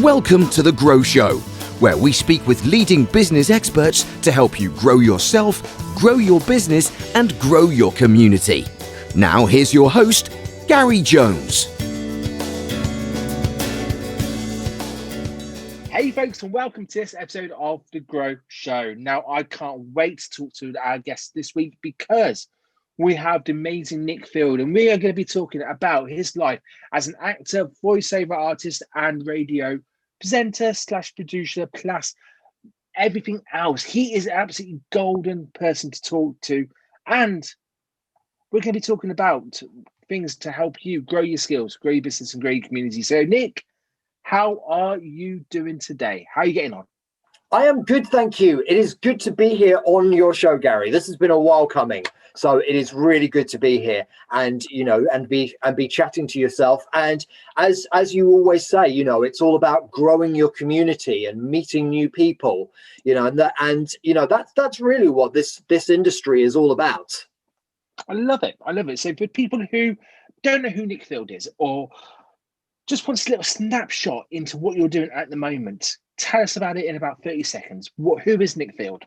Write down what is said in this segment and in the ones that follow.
Welcome to The Grow Show, where we speak with leading business experts to help you grow yourself, grow your business, and grow your community. Now here's your host, Gary Jones. Hey folks, and welcome to this episode of The Grow Show. Now, I can't wait to talk to our guest this week because we have the amazing Nick Field, and we are going to be talking about his life as an actor, voiceover artist, and radio presenter / producer, plus everything else. He is an absolutely golden person to talk to, and we're going to be talking about things to help you grow your skills, grow your business, and grow your community. So, Nick, how are you doing today? How are you getting on? I am good, thank you. It is good to be here on your show, Gary. This has been a while coming, so it is really good to be here and be chatting to yourself. And as you always say, it's all about growing your community and meeting new people. That's really what this industry is all about. I love it. So for people who don't know who Nick Field is, or just want a little snapshot into what you're doing at the moment, tell us about it in about 30 seconds. Who is Nick Field?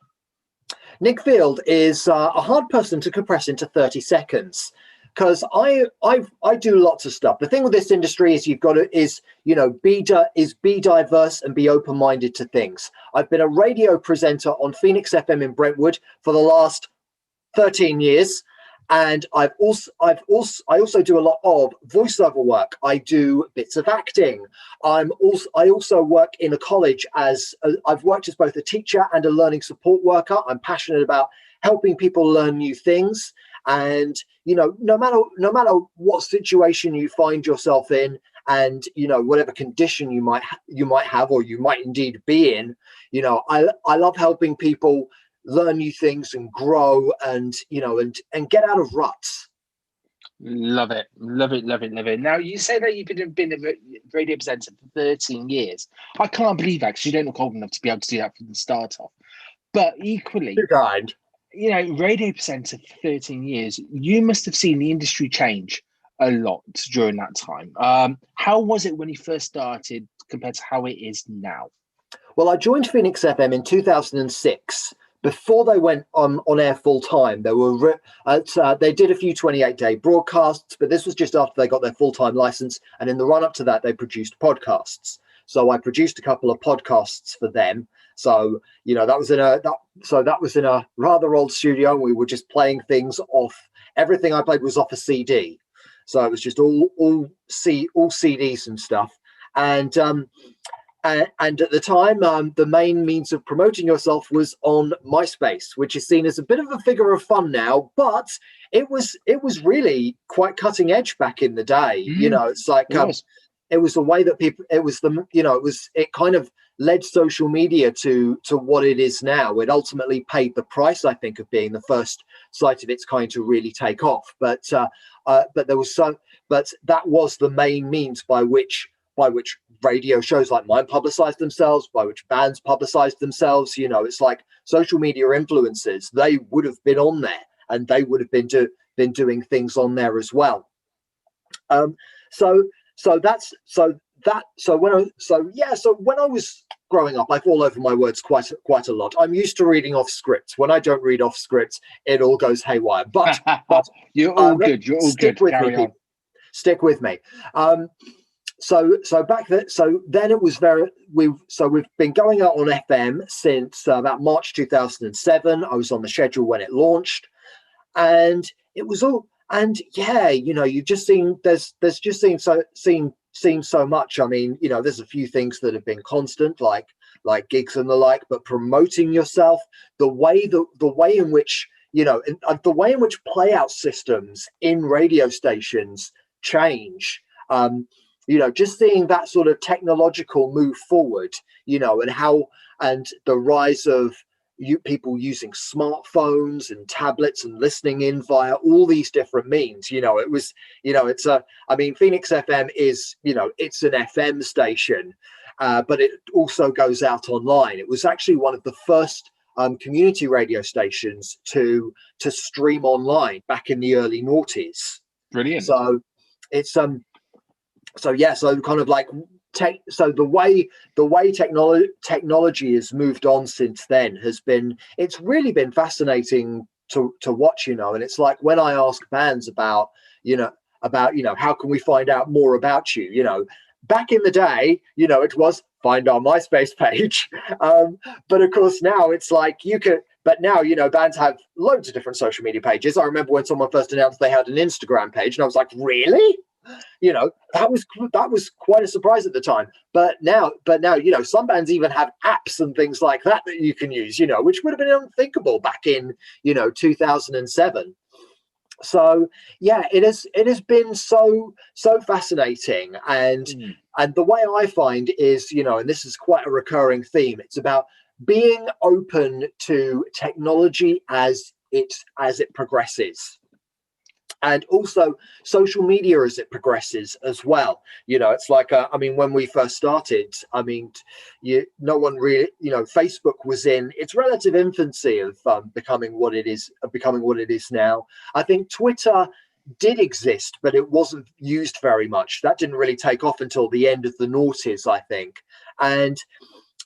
Nick Field is a hard person to compress into 30 seconds because I do lots of stuff. The thing with this industry is you've got to be diverse and be open-minded to things. I've been a radio presenter on Phoenix FM in Brentwood for the last 13 years. And I also do a lot of voiceover work. I do bits of acting. I also work in a college I've worked as both a teacher and a learning support worker. I'm passionate about helping people learn new things. And no matter what situation you find yourself in, and whatever condition you might have, or you might indeed be in, I love helping people learn new things and grow and get out of ruts. Love it. Now, you say that you've been a radio presenter for 13 years. I can't believe that, because you don't look old enough to be able to do that from the start off. But equally, you're kind. Radio presenter for 13 years, you must have seen the industry change a lot during that time. How was it when you first started compared to how it is now? Well, I joined Phoenix FM in 2006. Before they went on air full time, they did a few 28-day broadcasts, but this was just after they got their full-time license. And in the run-up to that, they produced podcasts. So I produced a couple of podcasts for them. So that was in a rather old studio. We were just playing things off. Everything I played was off a CD. So it was just all CDs and stuff. And at the time, the main means of promoting yourself was on MySpace, which is seen as a bit of a figure of fun now, but it was really quite cutting edge back in the day. It's like it was the way that people. It kind of led social media to what it is now. It ultimately paid the price, I think, of being the first site of its kind to really take off. But that was the main means by which radio shows like mine publicized themselves, by which bands publicized themselves. It's like social media influencers. They would have been on there, and they would have been doing things on there as well. So when I was growing up, I fall over my words quite a lot. I'm used to reading off scripts. When I don't read off scripts, it all goes haywire. But you're all good. You're all good. Carry on. Stick with me. So then it was we've been going out on FM since about March 2007. I was on the schedule when it launched, and it was all, and you've just seen there's just seen so much. I mean, there's a few things that have been constant, like gigs and the like, but promoting yourself, the way in which the way in which playout systems in radio stations change. Just seeing that sort of technological move forward, and the rise of people using smartphones and tablets and listening in via all these different means. Phoenix FM is, it's an FM station, but it also goes out online. It was actually one of the first community radio stations to stream online back in the early noughties. Brilliant. So it's so kind of like so the way technology has moved on since then it's really been fascinating to watch, and it's like when I ask bands about how can we find out more about you, back in the day, it was find our MySpace page. But of course now it's like but now, bands have loads of different social media pages. I remember when someone first announced they had an Instagram page and I was like, really? That was quite a surprise at the time. But now, some bands even have apps and things like that you can use, which would have been unthinkable back in, 2007. So yeah, it has been so fascinating, and the way I find is, and this is quite a recurring theme, it's about being open to technology as it progresses. And also social media as it progresses as well. It's like, when we first started, no one really, Facebook was in its relative infancy of becoming what it is now. I think Twitter did exist, but it wasn't used very much. That didn't really take off until the end of the noughties, I think. And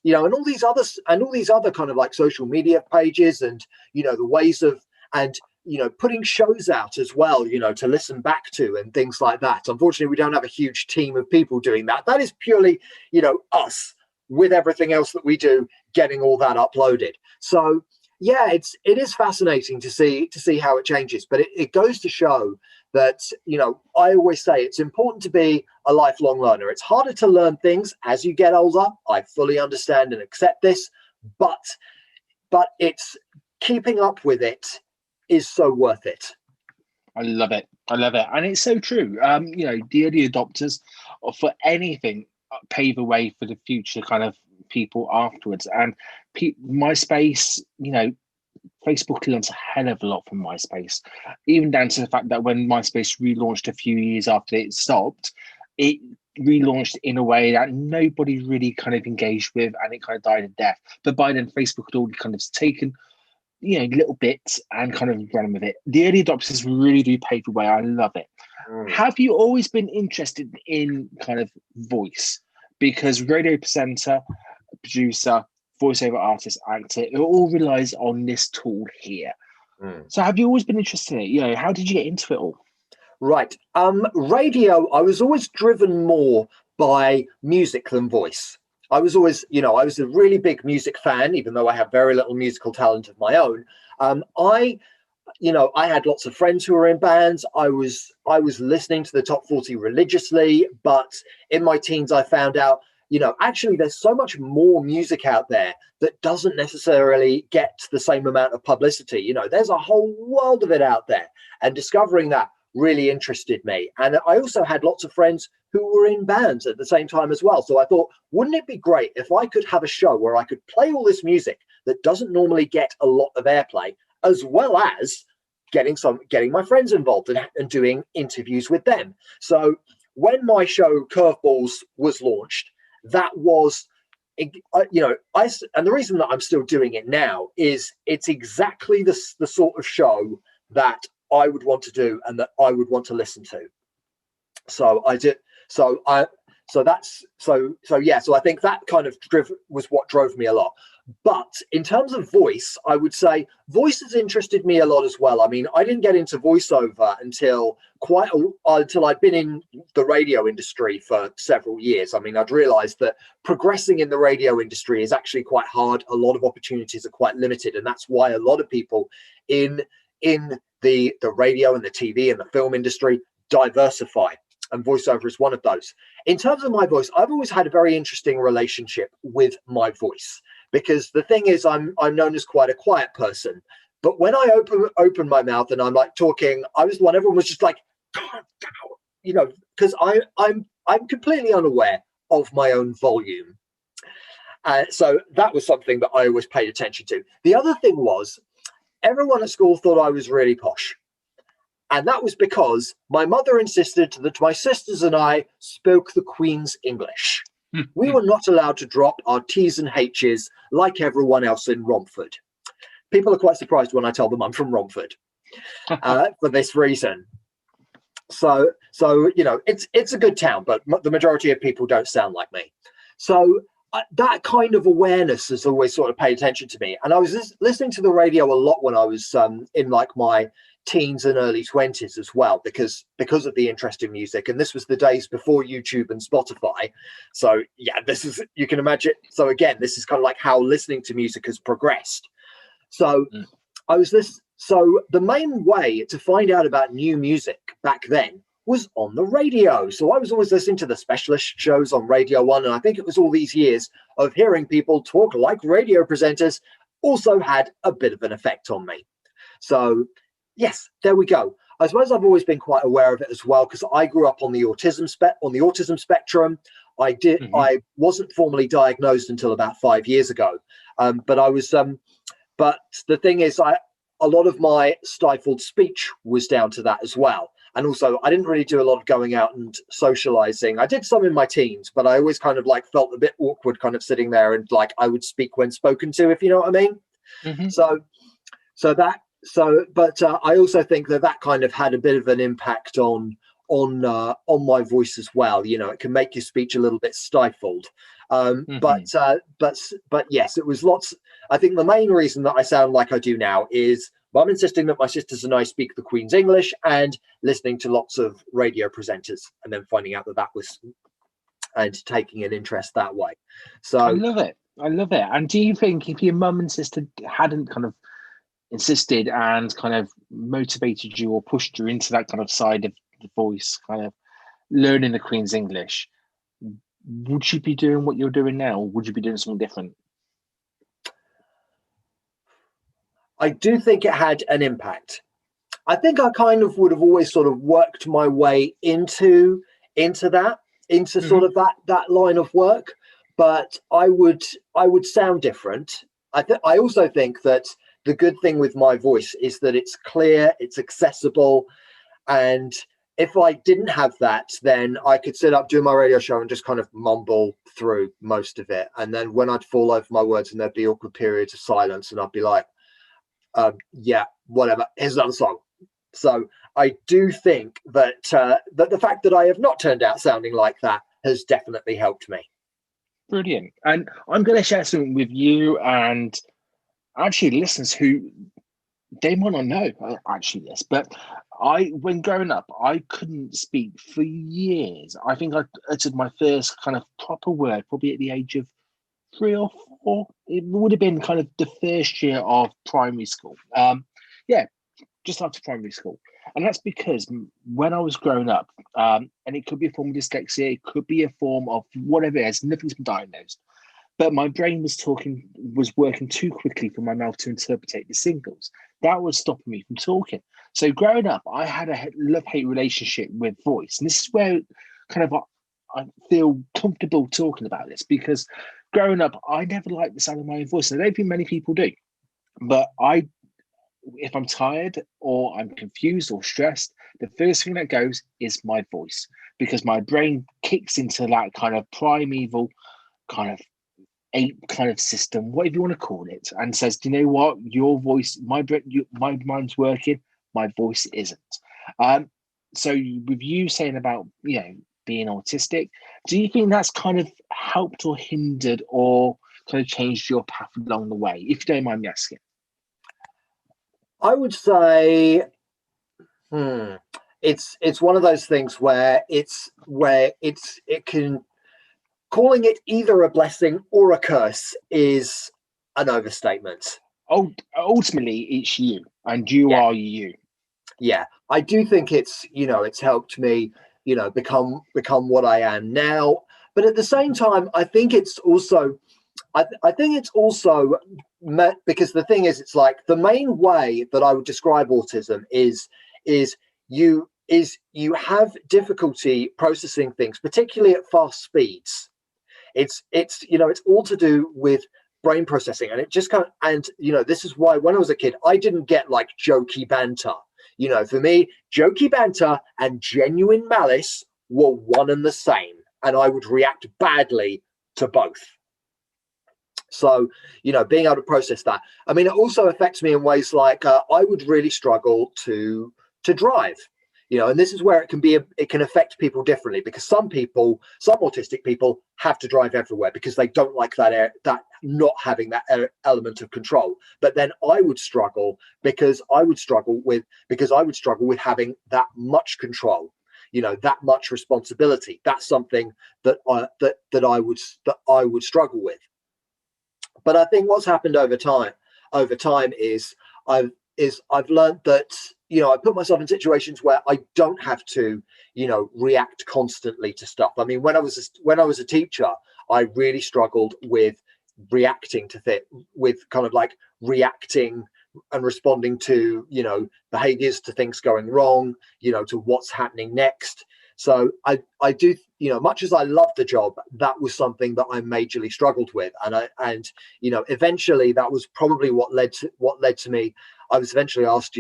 and all these other kind of like social media pages, and the ways of, and putting shows out as well, to listen back to and things like that. Unfortunately, we don't have a huge team of people doing that. That is purely, us with everything else that we do, getting all that uploaded. So yeah, it is fascinating to see how it changes. But it goes to show that, I always say it's important to be a lifelong learner. It's harder to learn things as you get older. I fully understand and accept this, but it's keeping up with it is so worth it. I love it. And it's so true. The early adopters for anything pave the way for the future kind of people afterwards. And MySpace, Facebook learns a hell of a lot from MySpace, even down to the fact that when MySpace relaunched a few years after it stopped, it relaunched in a way that nobody really kind of engaged with, and it kind of died a death. But by then, Facebook had already kind of taken little bits and kind of run with it. The early adopters really do pave the way. I love it. Have you always been interested in kind of voice? Because radio presenter, producer, voiceover artist, actor, it all relies on this tool here. So have you always been interested in it? How did you get into it all? Right. Radio, I was always driven more by music than voice. I was always, I was a really big music fan, even though I have very little musical talent of my own. I had lots of friends who were in bands. I was listening to the Top 40 religiously, but in my teens, I found out, actually there's so much more music out there that doesn't necessarily get the same amount of publicity. There's a whole world of it out there, and discovering that really interested me. And I also had lots of friends who were in bands at the same time as well. So I thought, wouldn't it be great if I could have a show where I could play all this music that doesn't normally get a lot of airplay, as well as getting my friends involved and doing interviews with them. So when my show Curveballs was launched, that was, and the reason that I'm still doing it now is it's exactly the sort of show that I would want to do and that I would want to listen to. So I did. So I think that kind of was what drove me a lot. But in terms of voice, I would say voice has interested me a lot as well. I mean, I didn't get into voiceover until I'd been in the radio industry for several years. I mean, I'd realized that progressing in the radio industry is actually quite hard. A lot of opportunities are quite limited. And that's why a lot of people in the radio and the TV and the film industry diversify. And voiceover is one of those. In terms of my voice, I've always had a very interesting relationship with my voice, because the thing is, I'm known as quite a quiet person. But when I open my mouth and I'm like talking, I was the one everyone was just like, because I'm completely unaware of my own volume. So that was something that I always paid attention to. The other thing was, everyone at school thought I was really posh. And that was because my mother insisted that my sisters and I spoke the Queen's English. We were not allowed to drop our T's and H's like everyone else in Romford. People are quite surprised when I tell them I'm from Romford for this reason. so it's a good town, but the majority of people don't sound like me. So that kind of awareness has always sort of paid attention to me. And I was listening to the radio a lot when I was in like my teens and early 20s as well, because of the interest in music. And this was the days before YouTube and Spotify. So yeah, you can imagine. So again, this is kind of like how listening to music has progressed. So So the main way to find out about new music back then was on the radio. So I was always listening to the specialist shows on Radio 1. And I think it was all these years of hearing people talk like radio presenters also had a bit of an effect on me. So yes, there we go. I suppose I've always been quite aware of it as well, because I grew up on the autism spectrum. I wasn't formally diagnosed until about 5 years ago. But I was, but the thing is, a lot of my stifled speech was down to that as well. And also, I didn't really do a lot of going out and socializing. I did some in my teens, but I always kind of like felt a bit awkward kind of sitting there, and like I would speak when spoken to, if you know what I mean. But I also think that kind of had a bit of an impact on my voice as well. You know, it can make your speech a little bit stifled. But yes, it was lots. I think the main reason that I sound like I do now is Mum insisting that my sisters and I speak the Queen's English, and listening to lots of radio presenters, and then finding out that was, and taking an interest that way. So I love it. And do you think if your mum and sister hadn't kind of insisted and kind of motivated you or pushed you into that kind of side of the voice, kind of learning the Queen's English, would you be doing what you're doing now, or would you be doing something different? I do think it had an impact. I think I kind of would have always sort of worked my way into sort of that line of work, but I would sound different. I also think that the good thing with my voice is that it's clear, it's accessible, and if I didn't have that, then I could sit up, do my radio show, and just kind of mumble through most of it. And then when I'd fall over my words and there'd be awkward periods of silence, and I'd be like, yeah, whatever, here's another song. So I do think that that the fact that I have not turned out sounding like that has definitely helped me. Brilliant. And I'm going to share something with you and actually listeners who they might not know actually this, but when growing up, I couldn't speak for years. I think I uttered my first kind of proper word probably at the age of 3 or 4. It would have been kind of the first year of primary school. Just after primary school. And that's because when I was growing up, and it could be a form of dyslexia, it could be a form of whatever it is, nothing's been diagnosed. But my brain was working too quickly for my mouth to interpret the signals. That was stopping me from talking. So growing up, I had a love-hate relationship with voice. And this is where kind of I feel comfortable talking about this, because growing up, I never liked the sound of my own voice. And I don't think many people do. But if I'm tired or I'm confused or stressed, the first thing that goes is my voice, because my brain kicks into that kind of primeval kind of ape kind of system, whatever you want to call it, and says, do you know what? Your voice, my mind's working, my voice isn't. So with you saying about, being autistic, do you think that's kind of helped or hindered or kind of changed your path along the way, if you don't mind me asking? I would say it's one of those things where it can, calling it either a blessing or a curse is an overstatement. Ultimately, it's you, and you are you. Yeah, I do think it's helped me, become what I am now. But at the same time, I think it's also, because the thing is, it's like the main way that I would describe autism is you have difficulty processing things, particularly at fast speeds. It's all to do with brain processing, and it just kind of, and this is why when I was a kid, I didn't get like jokey banter. For me, jokey banter and genuine malice were one and the same, and I would react badly to both. So, being able to process that. I mean, it also affects me in ways like I would really struggle to drive. And this is where it can affect people differently, because some autistic people have to drive everywhere because they don't like that not having that element of control. But then I would struggle because I would struggle with having that much control, that much responsibility. That's something that I would struggle with. But I think what's happened over time is I've learned that, I put myself in situations where I don't have to, react constantly to stuff. I mean, when I was a teacher, I really struggled with reacting with kind of like reacting and responding to, behaviors, to things going wrong, to what's happening next. So I do, much as I love the job, that was something that I majorly struggled with. And eventually that was probably what led to me. I was eventually asked,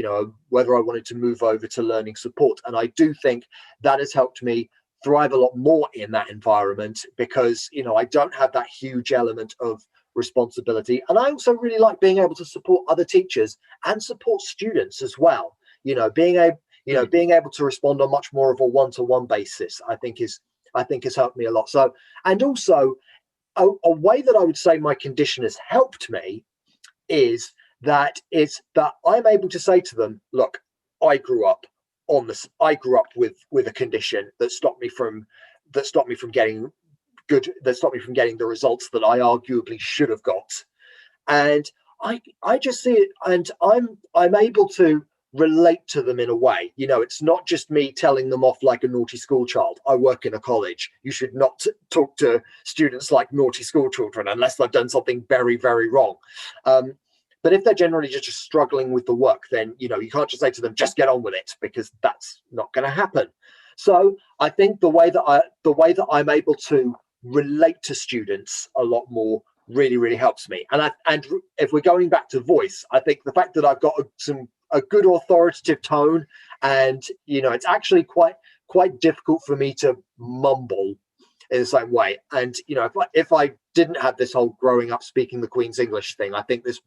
whether I wanted to move over to learning support. And I do think that has helped me thrive a lot more in that environment, because, I don't have that huge element of responsibility. And I also really like being able to support other teachers and support students as well. Being able to respond on much more of a one-to-one basis, I think has helped me a lot. So, and also a way that I would say my condition has helped me is that I'm able to say to them, look, I grew up with a condition that stopped me from getting the results that I arguably should have got. And I just see it, and I'm able to relate to them in a way. It's not just me telling them off like a naughty school child. I work in a college. You should not talk to students like naughty school children unless they've done something very, very wrong. But if they're generally just struggling with the work, then, you can't just say to them, just get on with it, because that's not going to happen. So I think the way that I'm able to relate to students a lot more really, really helps me. And if we're going back to voice, I think the fact that I've got a good authoritative tone, and, it's actually quite difficult for me to mumble in the same way. And, if I didn't have this whole growing up speaking the Queen's English thing, I think this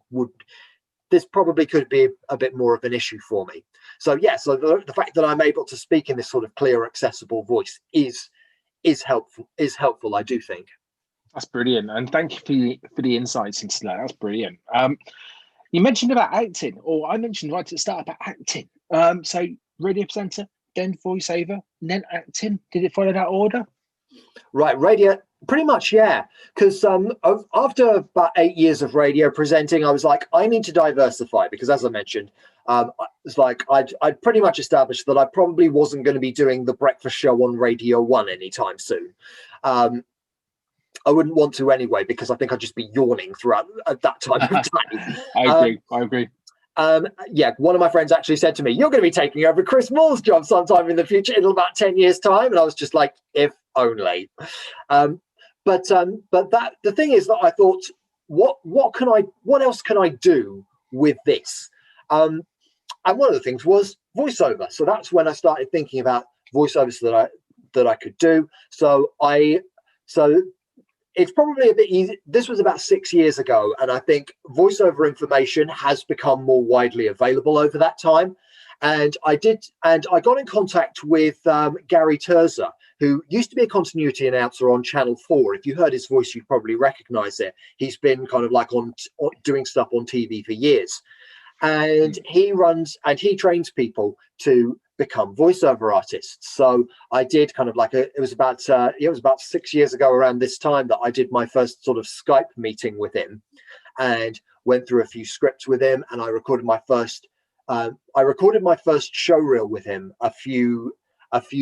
probably could be a bit more of an issue for me. So so the fact that I'm able to speak in this sort of clear, accessible voice is helpful, I do think. That's brilliant, and thank you for the insights into that. That's brilliant. You mentioned about acting, or I mentioned right at the start about acting. So radio presenter, then voiceover, then acting. Did it follow that order? Right, radio, pretty much, yeah. Because after about 8 years of radio presenting, I was like, I need to diversify, because, as I mentioned, it's like I'd pretty much established that I probably wasn't going to be doing the breakfast show on Radio 1 anytime soon. I wouldn't want to anyway, because I think I'd just be yawning throughout at that time of day. I agree. One of my friends actually said to me, you're going to be taking over Chris Moore's job sometime in the future, in about 10 years time. And I was just like, if only. But the thing is that I thought, what else can I do with this? And one of the things was voiceover. So that's when I started thinking about voiceovers that I could do. So it's probably a bit easy. This was about 6 years ago, and I think voiceover information has become more widely available over that time. And I got in contact with Gary Terza, who used to be a continuity announcer on Channel 4. If you heard his voice, you'd probably recognize it. He's been kind of like on doing stuff on TV for years. And he trains people to become voiceover artists. So I did kind of like it was about 6 years ago around this time that I did my first sort of Skype meeting with him, and went through a few scripts with him, and I recorded my first show reel with him a few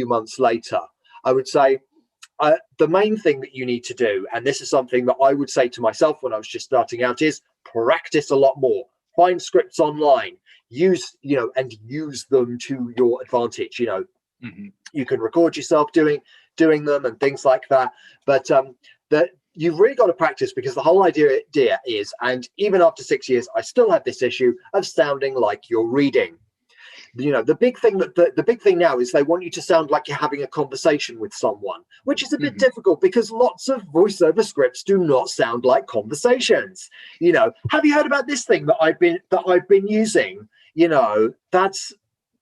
months later. I would say the main thing that you need to do, and this is something that I would say to myself when I was just starting out, is practice a lot more. Find scripts online, use them to your advantage. You can record yourself doing them and things like that. But that you've really got to practice, because the whole idea is, and even after 6 years, I still have this issue of sounding like you're reading. The big thing now is they want you to sound like you're having a conversation with someone, which is a bit difficult, because lots of voiceover scripts do not sound like conversations. Have you heard about this thing that I've been using? That's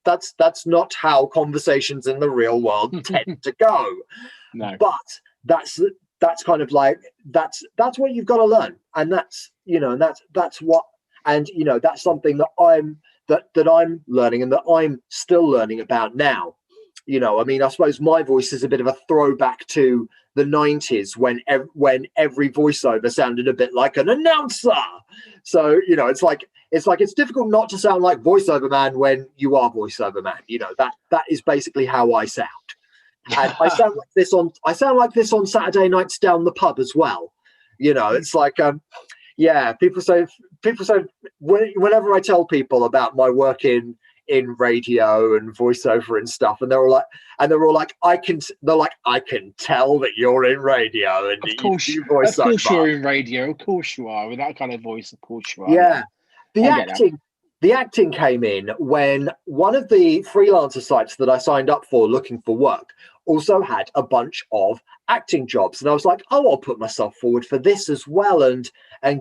that's not how conversations in the real world tend to go. No. But that's kind of like that's what you've got to learn, and that's that's something that I'm learning and that I'm still learning about now. I mean, I suppose my voice is a bit of a throwback to the 90s when every voiceover sounded a bit like an announcer. So it's difficult not to sound like voiceover man when you are voiceover man. That is basically how I sound. And I sound like this on Saturday nights down the pub as well. It's like people say whenever I tell people about my work in radio and voiceover and stuff, and they're all like I can tell that you're in radio and of course you voiceover. Of course you're in radio, of course you are, with that kind of voice, of course you are. Yeah. The acting came in when one of the freelancer sites that I signed up for looking for work also had a bunch of acting jobs, and I was like, oh, I'll put myself forward for this as well and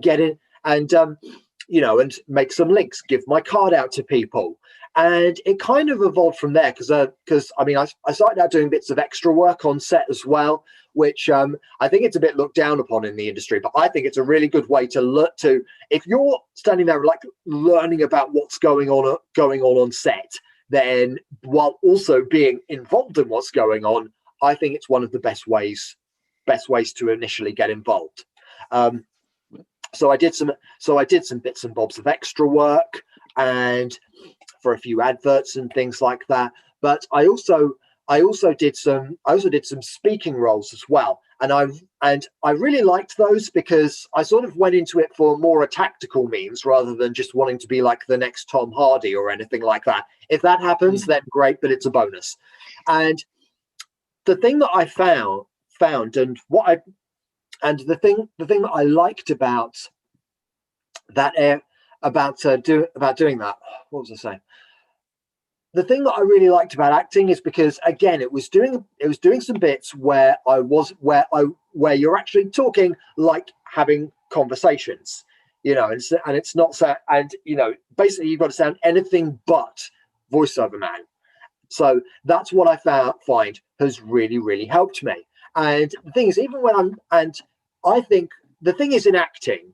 get it and and make some links, give my card out to people. And it kind of evolved from there because I mean, I started out doing bits of extra work on set as well, which I think it's a bit looked down upon in the industry, but I think it's a really good way to look to, if you're standing there like learning about what's going on set, then while also being involved in what's going on, I think it's one of the best ways to initially get involved. So I did some bits and bobs of extra work and for a few adverts and things like that. But I also did some speaking roles as well, and I really liked those because I sort of went into it for more a tactical means rather than just wanting to be like the next Tom Hardy or anything like that. If that happens, then great, but it's a bonus. And the thing that I found and the thing that I liked about that about doing that, what was I saying? The thing that I really liked about acting is because, again, it was doing some bits where you're actually talking like having conversations, and it's not so, and basically you've got to sound anything but voiceover man. So that's what I find has really, really helped me. And the thing is, I think the thing is in acting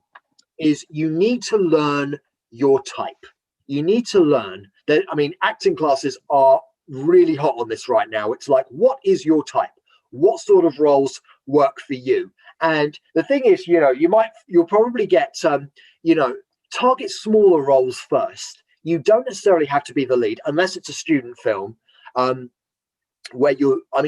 is you need to learn your type. You need to learn that. I mean, acting classes are really hot on this right now. It's like, what is your type? What sort of roles work for you? And the thing is, you'll probably get, target smaller roles first. You don't necessarily have to be the lead unless it's a student film,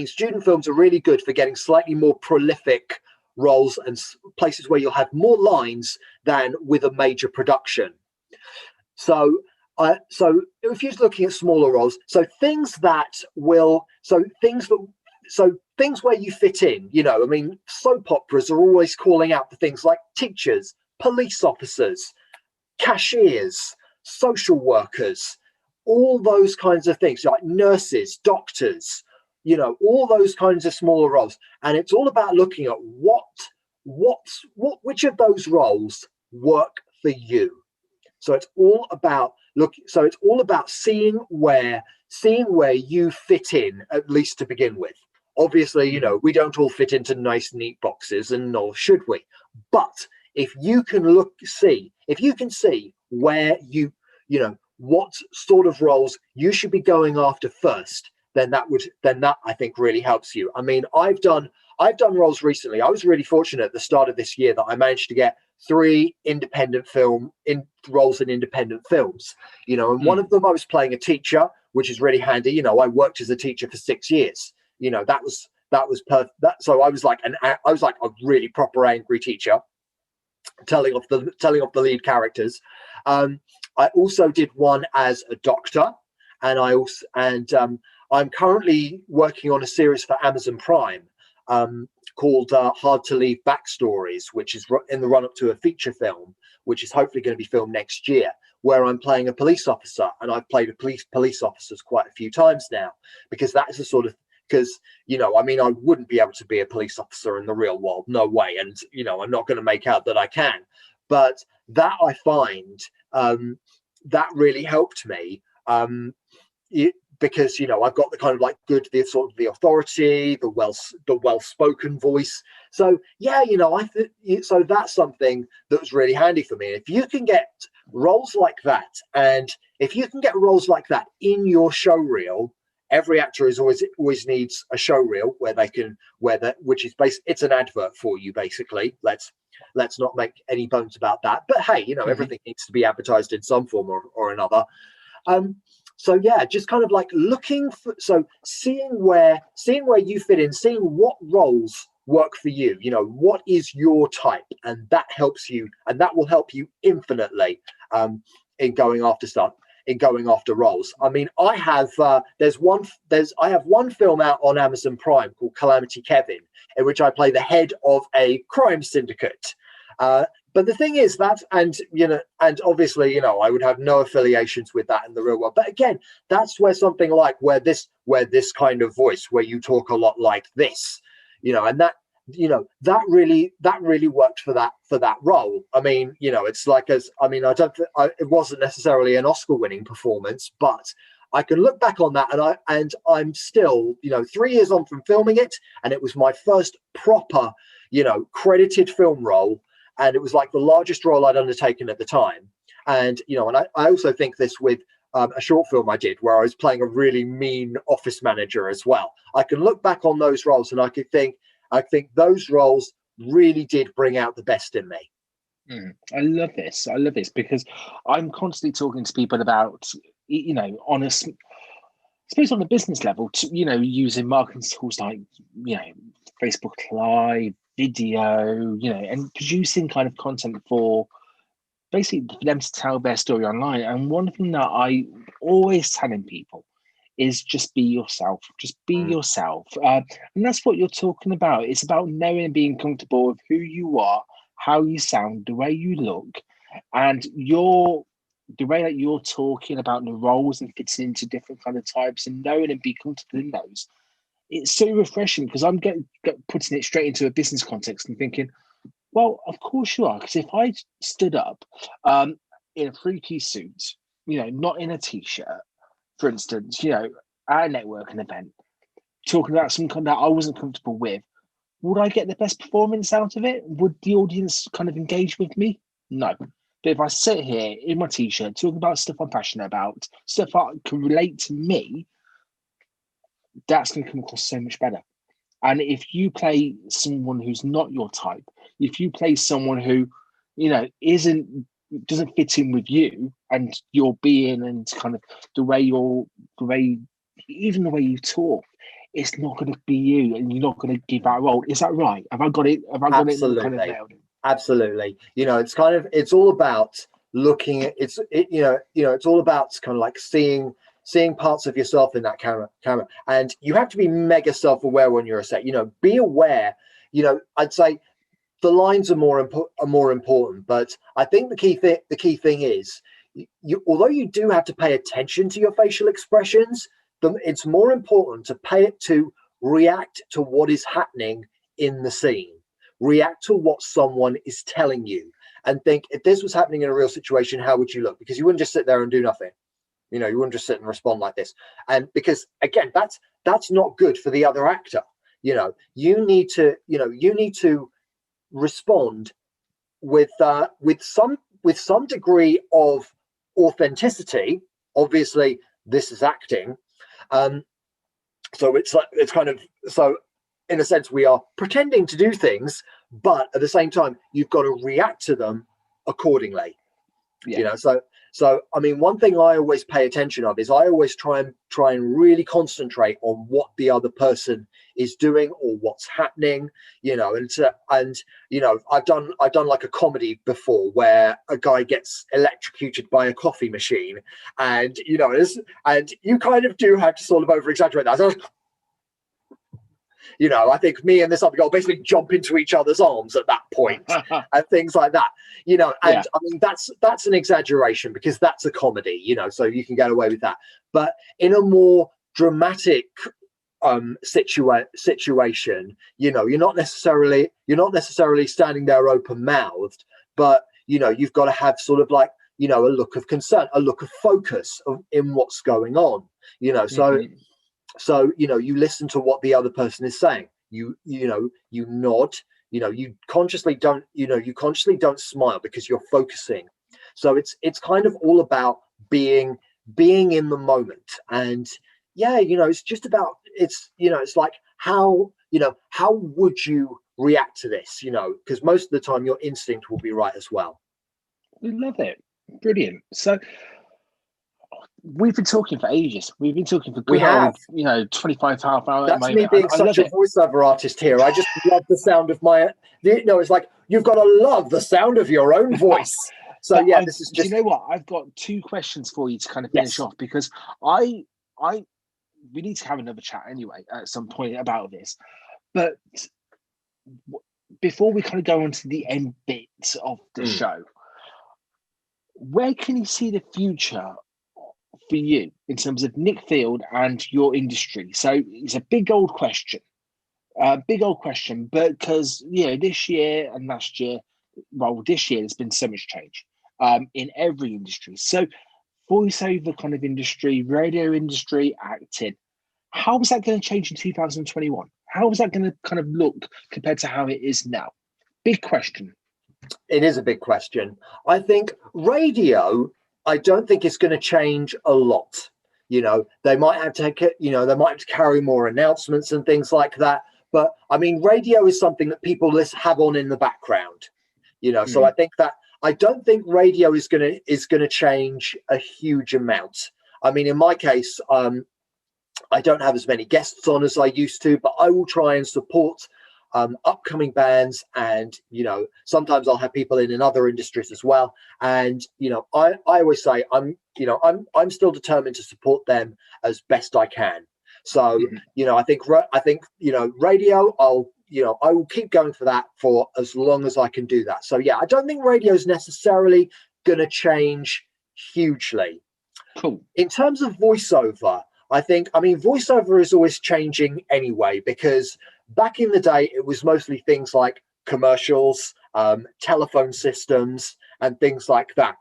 student films are really good for getting slightly more prolific roles and places where you'll have more lines than with a major production. So if you're looking at smaller roles, things where you fit in, soap operas are always calling out for things like teachers, police officers, cashiers, social workers, all those kinds of things, like nurses, doctors, all those kinds of smaller roles. And it's all about looking at which of those roles work for you. So it's all about seeing where you fit in, at least to begin with. Obviously, we don't all fit into nice, neat boxes, and nor should we. But if you can see where what sort of roles you should be going after first, then that I think really helps you. I mean, I've done roles recently. I was really fortunate at the start of this year that I managed to get 3 independent roles in independent films, and one of them I was playing a teacher, which is really handy. I worked as a teacher for 6 years. That was perfect. So I was like a really proper angry teacher, telling off the lead characters. I also did one as a doctor, and I'm currently working on a series for Amazon Prime called Hard to Leave Backstories, which is in the run-up to a feature film, which is hopefully going to be filmed next year, where I'm playing a police officer. And I've played police officers quite a few times now, because that's the sort of, I wouldn't be able to be a police officer in the real world, no way. And, I'm not going to make out that I can. But that I find that really helped me. because I've got the kind of like the sort of the authority, the well-spoken voice. So yeah, so that's something that was really handy for me. If you can get roles like that, and if you can get roles like that in your show reel, every actor always needs a show reel which is it's an advert for you, basically. Let's not make any bones about that. But hey, everything needs to be advertised in some form or another. So yeah, just kind of like seeing where you fit in, seeing what roles work for you, what is your type, and that helps you, and that will help you infinitely in going after roles. I mean, I have one film out on Amazon Prime called Calamity Kevin, in which I play the head of a crime syndicate. But the thing is and obviously, I would have no affiliations with that in the real world. But again, that's where something like where this kind of voice, where you talk a lot like this, and that, that really worked for that role. I mean, it's like, it wasn't necessarily an Oscar-winning performance, but I can look back on that, and I'm still, 3 years on from filming it, and it was my first proper, credited film role. And it was like the largest role I'd undertaken at the time. And, and I also think this with a short film I did where I was playing a really mean office manager as well. I can look back on those roles and I think those roles really did bring out the best in me. I love this because I'm constantly talking to people about, on a business level, using marketing tools like, Facebook Live, video, and producing kind of content for basically them to tell their story online. And one thing that I always telling people is just be yourself. Just be yourself. And that's what you're talking about. It's about knowing and being comfortable with who you are, how you sound, the way you look, and the way that you're talking about the roles and fitting into different kind of types, and knowing and be comfortable in those. It's so refreshing because I'm putting it straight into a business context and thinking, well, of course you are. Because if I stood up in a three-piece suit, not in a t-shirt, for instance, at a networking event, talking about something that I wasn't comfortable with, would I get the best performance out of it? Would the audience kind of engage with me? No. But if I sit here in my t-shirt, talking about stuff I'm passionate about, stuff that can relate to me, that's going to come across so much better. And if you play someone who's not your type, if you play someone who, doesn't fit in with you and your being and kind of even the way you talk, it's not going to be you, and you're not going to give that role. Is that right? Have I got it? Absolutely. Kind of nailed it? Absolutely. It's all about looking at it's all about kind of like seeing parts of yourself in that camera, and you have to be mega self-aware when you're a set. Be aware. I'd say the lines are more important, but I think the key thing is, although you do have to pay attention to your facial expressions, it's more important to react to what is happening in the scene, react to what someone is telling you, and think, if this was happening in a real situation, how would you look? Because you wouldn't just sit there and do nothing. You wouldn't just sit and respond like this. And because again, that's not good for the other actor. You need to respond with some degree of authenticity. Obviously, this is acting. So so in a sense, we are pretending to do things, but at the same time, you've got to react to them accordingly. Yeah. So I mean, one thing I always pay attention of is I always try and really concentrate on what the other person is doing or what's happening, and I've done like a comedy before where a guy gets electrocuted by a coffee machine, and and you kind of do have to sort of over exaggerate that. I think me and this other girl basically jump into each other's arms at that point and things like that, and yeah. I mean, that's an exaggeration because that's a comedy, so you can get away with that. But in a more dramatic situation, you're not necessarily standing there open mouthed, but you've got to have sort of like, a look of concern, a look of focus in what's going on. You know, so you know, you listen to what the other person is saying. You nod. You know, you consciously don't smile because you're focusing. So it's kind of all about being in the moment. And yeah, you know, it's just about, it's, you know, it's like how would you react to this, you know, because most of the time your instinct will be right as well. We love it. Brilliant. So we've been talking for ages. We've been talking for good old, 25 half hour. That's me being such a voiceover artist here. I just love the sound of it's like, you've got to love the sound of your own voice. So yeah, this is just. You know what? I've got two questions for you to kind of finish off, because we need to have another chat anyway at some point about this. But before we kind of go on to the end bits of the show, where can you see the future for you in terms of Nick Field and your industry? So it's a big old question, but because this year and last year, well, this year there's been so much change in every industry. So voiceover kind of industry, radio industry, acting, how is that going to change in 2021? How is that going to kind of look compared to how it is now? Big question. It is a big question. I think radio, I don't think it's going to change a lot. You know, they might have to carry more announcements and things like that. But I mean, radio is something that people have on in the background. You know, so I think that I don't think radio is going to change a huge amount. I mean, in my case, I don't have as many guests on as I used to, but I will try and support upcoming bands, and sometimes I'll have people in other industries as well. And I always say I'm still determined to support them as best I can. So I think radio, I will keep going for that for as long as I can do that. So yeah, I don't think radio is necessarily going to change hugely. Cool. In terms of voiceover, voiceover is always changing anyway, because back in the day, it was mostly things like commercials, telephone systems, and things like that.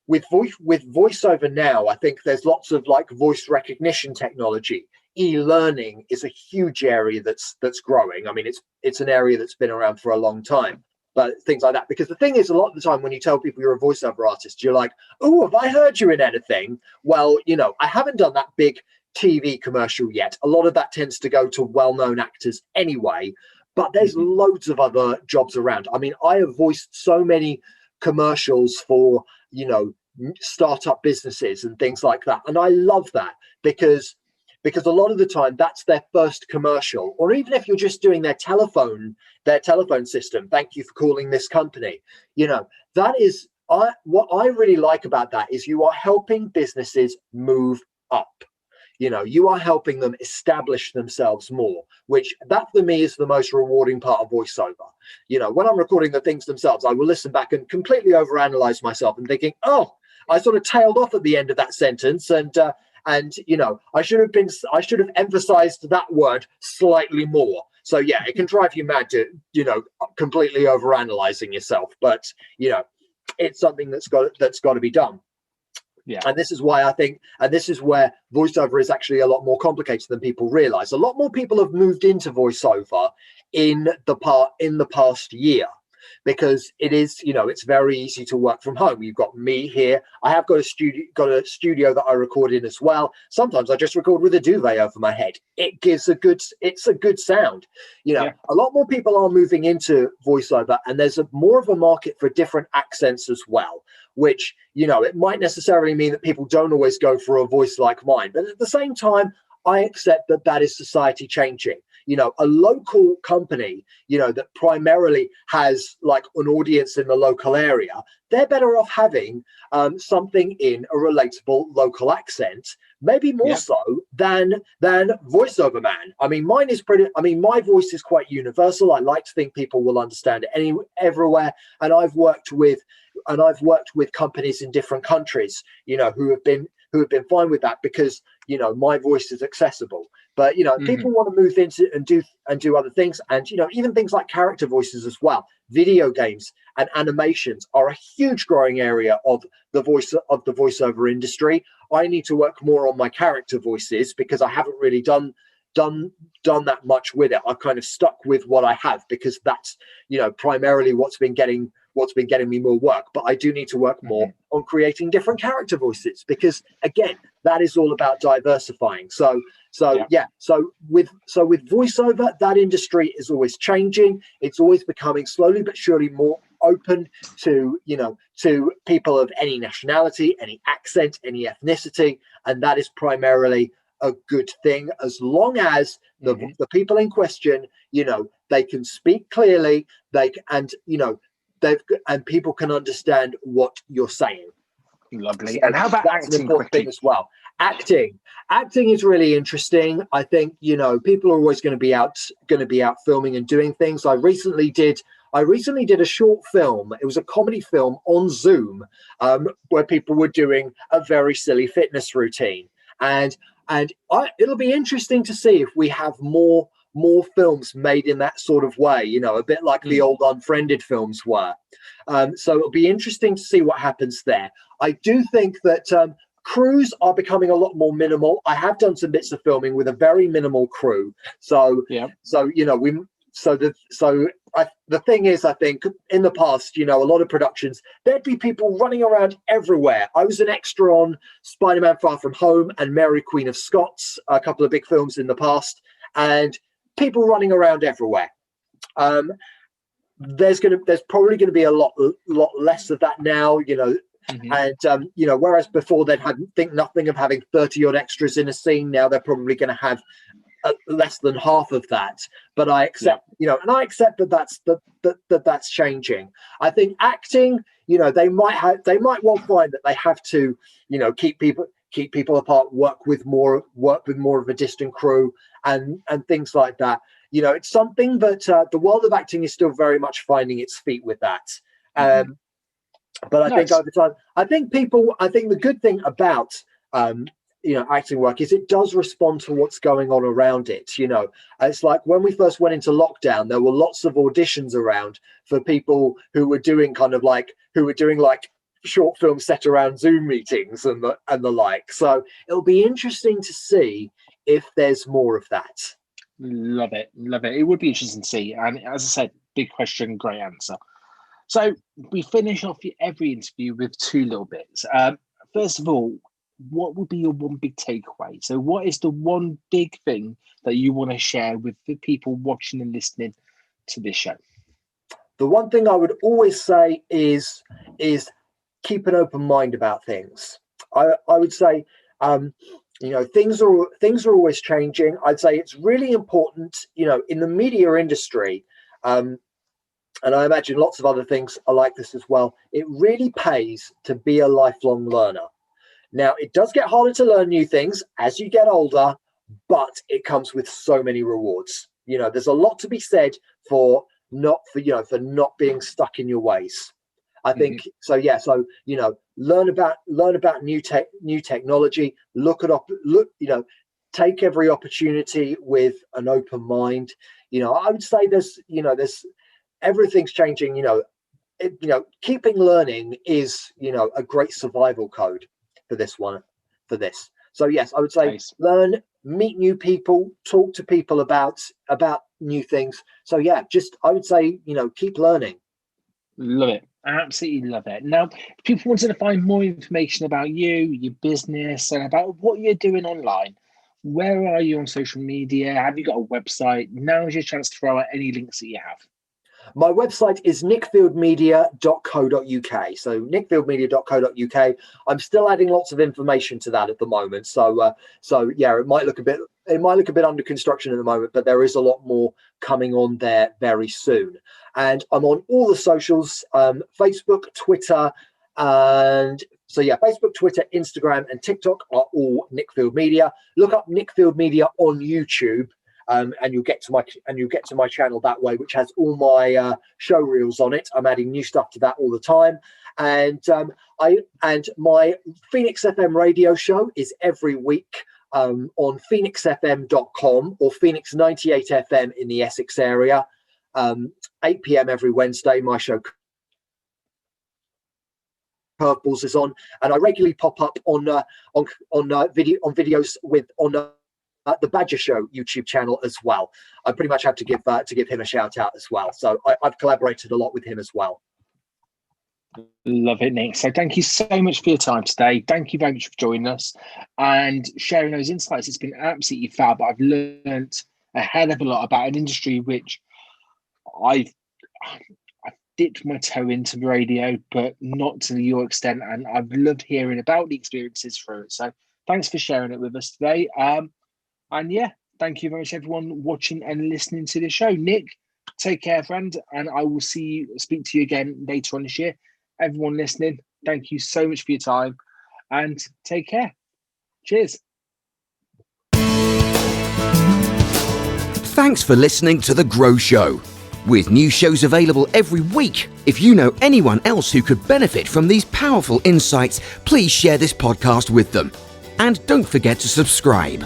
With voiceover now, I think there's lots of like voice recognition technology. E-learning is a huge area that's growing. I mean, it's an area that's been around for a long time, but things like that. Because the thing is, a lot of the time when you tell people you're a voiceover artist, you're like, oh, have I heard you in anything? Well, I haven't done that big TV commercial yet. A lot of that tends to go to well-known actors anyway, but there's loads of other jobs around. I mean, I have voiced so many commercials for, startup businesses and things like that. And I love that because a lot of the time that's their first commercial, or even if you're just doing their telephone system, thank you for calling this company. That is what I really like about that is you are helping businesses move up. You are helping them establish themselves more, which that for me is the most rewarding part of voiceover. When I'm recording the things themselves, I will listen back and completely overanalyze myself and thinking, oh, I sort of tailed off at the end of that sentence, and I should have emphasized that word slightly more. So yeah, it can drive you mad to completely overanalyzing yourself, but it's something that's got to be done. Yeah. And this is why this is where voiceover is actually a lot more complicated than people realize. A lot more people have moved into voiceover in the past year, because it is, it's very easy to work from home. You've got me here. I have got a studio that I record in as well. Sometimes I just record with a duvet over my head. It's a good sound. A lot more people are moving into voiceover, and there's more of a market for different accents as well, which, it might necessarily mean that people don't always go for a voice like mine. But at the same time, I accept that is society changing. A local company, that primarily has like an audience in the local area, they're better off having something in a relatable local accent, maybe more so than voiceover man. I mean, my voice is quite universal. I like to think people will understand it everywhere. And I've worked with companies in different countries, who have been fine with that because, my voice is accessible. But people want to move into and do other things, and even things like character voices as well. Video games and animations are a huge growing area of the voiceover industry. I need to work more on my character voices because I haven't really done that much with it. I've kind of stuck with what I have because that's primarily what's been getting me more work. But I do need to work more on creating different character voices because, again, that is all about diversifying. So with voiceover, that industry is always changing. It's always becoming slowly but surely more open to people of any nationality, any accent, any ethnicity, and that is primarily a good thing as long as the people in question, they can speak clearly, and people can understand what you're saying. Lovely. So and how about that's acting? an important thing as well. Acting is really interesting. I think people are always going to be out filming and doing things. I recently did a short film. It was a comedy film on Zoom, where people were doing a very silly fitness routine, and it'll be interesting to see if we have more films made in that sort of way, a bit like the old Unfriended films were. So it'll be interesting to see what happens there. I do think that crews are becoming a lot more minimal. I have done some bits of filming with a very minimal crew. The thing is, I think in the past, a lot of productions, there'd be people running around everywhere. I was an extra on Spider-Man Far From Home and Mary Queen of Scots, a couple of big films in the past, and people running around everywhere. There's probably going to be a lot less of that now, and whereas before they'd think nothing of having 30 odd extras in a scene, now they're probably going to have less than half of that. But I accept, and I accept that that's changing. I think acting, they might well find that they have to, keep people apart, work with more of a distant crew, and things like that. It's something that the world of acting is still very much finding its feet with that. But I think over time, I think the good thing about acting work is it does respond to what's going on around it. It's like when we first went into lockdown, there were lots of auditions around for people who were doing short films set around Zoom meetings and the like. So it'll be interesting to see if there's more of that. Love it. It would be interesting to see. And as I said, big question, great answer. So we finish off every interview with two little bits. First of all, what would be your one big takeaway? So what is the one big thing that you want to share with the people watching and listening to this show? The one thing I would always say is keep an open mind about things. I would say, things are always changing. I'd say it's really important, in the media industry, and I imagine lots of other things are like this as well. It really pays to be a lifelong learner. Now, it does get harder to learn new things as you get older, but it comes with so many rewards. There's a lot to be said for not being stuck in your ways. I think so. Yeah. So learn about new technology. Take every opportunity with an open mind. I would say there's everything's changing. Keeping learning is a great survival code for this. So yes, I would say learn, meet new people, talk to people about new things. So yeah, I would say keep learning. Love it. Absolutely love it. Now, if people wanted to find more information about you, your business, and about what you're doing online, where are you on social media? Have you got a website? Now is your chance to throw out any links that you have. My website is nickfieldmedia.co.uk. So nickfieldmedia.co.uk. I'm still adding lots of information to that at the moment. So yeah, it might look a bit under construction at the moment, but there is a lot more coming on there very soon. And I'm on all the socials, Facebook, Twitter, and so yeah, Facebook, Twitter, Instagram, and TikTok are all Nickfield Media. Look up Nickfield Media on YouTube. And you'll get to my channel that way, which has all my show reels on it. I'm adding new stuff to that all the time, and my Phoenix FM radio show is every week on phoenixfm.com or Phoenix 98 FM in the Essex area. 8 p.m. every Wednesday, my show Curveballs is on, and I regularly pop up on videos on the Badger Show YouTube channel as well. I pretty much have to give him a shout out as well. So I've collaborated a lot with him as well. Love it, Nick. So thank you so much for your time today. Thank you very much for joining us and sharing those insights. It's been absolutely fab. I've learned a hell of a lot about an industry which I've dipped my toe into the radio, but not to your extent. And I've loved hearing about the experiences through it. So thanks for sharing it with us today. And yeah, thank you very much, everyone watching and listening to the show. Nick, take care, friend, and I will speak to you again later on this year. Everyone listening, thank you so much for your time and take care. Cheers. Thanks for listening to The Grow Show. With new shows available every week, if you know anyone else who could benefit from these powerful insights, please share this podcast with them. And don't forget to subscribe.